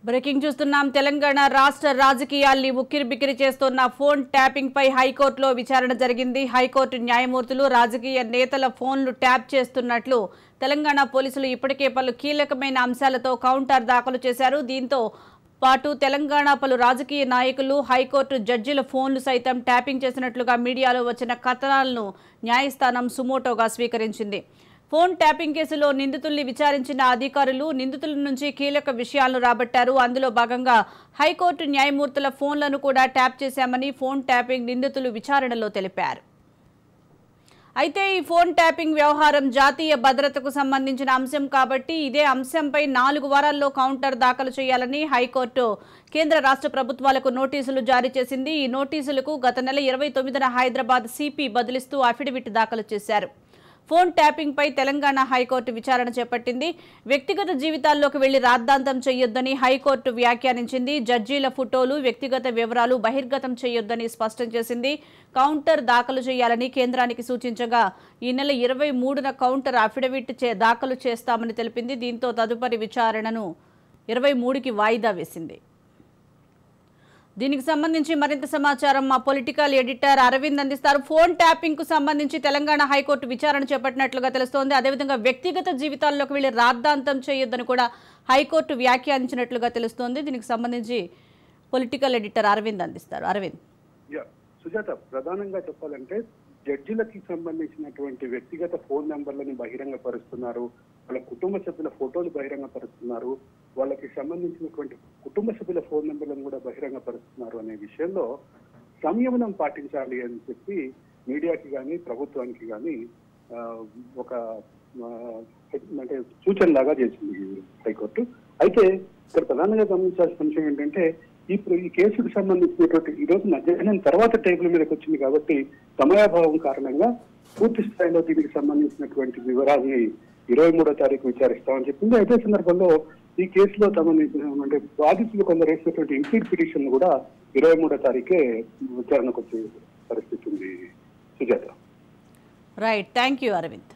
Breaking చూస్తున్నాం. తెలంగాణ రాష్ట్ర రాజకీయాల్ని ఉక్కిరిబిక్కిరి చేస్తున్న ఫోన్ ట్యాపింగ్ పై హైకోర్టులో విచారణ జరిగింది. హైకోర్టు న్యాయమూర్తులు రాజకీయ నేతల ఫోన్లు ట్యాప్ చేస్తున్నట్లు తెలంగాణ పోలీసులు ఇప్పటికే పలు కీలకమైన అంశాలతో కౌంటర్ దాఖలు చేశారు. దీంతో పాటు తెలంగాణ పలు రాజకీయ నాయకులు, హైకోర్టు జడ్జిల ఫోన్లు సైతం ట్యాపింగ్ చేసినట్లుగా మీడియాలో వచ్చిన కథనాలను న్యాయస్థానం సుమోటోగా స్వీకరించింది. ఫోన్ ట్యాపింగ్ కేసులో నిందితుల్ని విచారించిన అధికారులు నిందితుల నుంచి కీలక విషయాలను రాబట్టారు. అందులో భాగంగా హైకోర్టు న్యాయమూర్తుల ఫోన్లను కూడా ట్యాప్ చేశామని ఫోన్ ట్యాపింగ్ నిందితులు విచారణలో తెలిపారు. అయితే ఈ ఫోన్ ట్యాపింగ్ వ్యవహారం జాతీయ భద్రతకు సంబంధించిన అంశం కాబట్టి ఇదే అంశంపై 4 వారాల్లో కౌంటర్ దాఖలు చేయాలని హైకోర్టు కేంద్ర రాష్ట్ర ప్రభుత్వాలకు నోటీసులు జారీ చేసింది. ఈ నోటీసులకు గత నెల 29న హైదరాబాద్ సిపి బదిలిస్తూ అఫిడవిట్ దాఖలు చేశారు. ఫోన్ ట్యాపింగ్ పై తెలంగాణ హైకోర్టు విచారణ చేపట్టింది. వ్యక్తిగత జీవితాల్లోకి వెళ్లి రాద్ధాంతం చేయొద్దని హైకోర్టు వ్యాఖ్యానించింది. జడ్జీల ఫోటోలు, వ్యక్తిగత వివరాలు బహిర్గతం చేయొద్దని స్పష్టం చేసింది. కౌంటర్ దాఖలు చేయాలని కేంద్రానికి సూచించగా ఈ నెల 23న కౌంటర్ అఫిడవిట్ దాఖలు చేస్తామని తెలిపింది. దీంతో తదుపరి విచారణను 23కి వాయిదా వేసింది. దీనికి సంబంధించి మరింత సమాచారం మా పొలిటికల్ ఎడిటర్ అరవింద్ అందిస్తారు. ఫోన్ ట్యాపింగ్ కు సంబంధించి తెలంగాణ హైకోర్టు విచారణ చేపట్టినట్లుగా తెలుస్తోంది. అదేవిధంగా వ్యక్తిగత జీవితాల్లోకి వెళ్లి రాద్ధాంతం చేయొద్దని కూడా హైకోర్టు వ్యాఖ్యానించినట్లుగా తెలుస్తోంది. దీనికి సంబంధించి పొలిటికల్ ఎడిటర్ అరవింద్ అందిస్తారు. అరవింద్. సుజాత, ప్రధానంగా చెప్పాలంటే జడ్జిలకి సంబంధించినటువంటి వ్యక్తిగత ఫోన్ నెంబర్లని బహిరంగ పరుస్తున్నారు, వాళ్ళ కుటుంబ సభ్యుల ఫోటోలు బహిరంగ పరుస్తున్నారు, వాళ్ళకి సంబంధించినటువంటి కుటుంబ సభ్యుల ఫోన్ నెంబర్లను కూడా బహిరంగ పరుస్తున్నారు అనే విషయంలో సంయమనం పాటించాలి అని చెప్పి మీడియాకి కానీ ప్రభుత్వానికి కానీ ఒక అంటే సూచనలాగా చేసింది హైకోర్టు. అయితే ఇక్కడ ప్రధానంగా గమనించాల్సిన అంశం ఏంటంటే ఇప్పుడు ఈ కేసుకు సంబంధించినటువంటి ఈ రోజు మధ్యాహ్నం తర్వాత టేబుల్ మీదకి వచ్చింది కాబట్టి సమయాభావం కారణంగా పూర్తి స్థాయిలో దీనికి సంబంధించినటువంటి వివరాలని 23వ తారీఖు విచారిస్తామని చెప్పింది. అదే సందర్భంలో ఈ కేసులో సంబంధించిన అంటే బాధితులు కొందరు వేసినటువంటి ఇంప్లీడ్ పిటిషన్ కూడా 23వ తారీఖే విచారణకు వచ్చే పరిస్థితి ఉంది. Sujata. Right, thank you Arvind.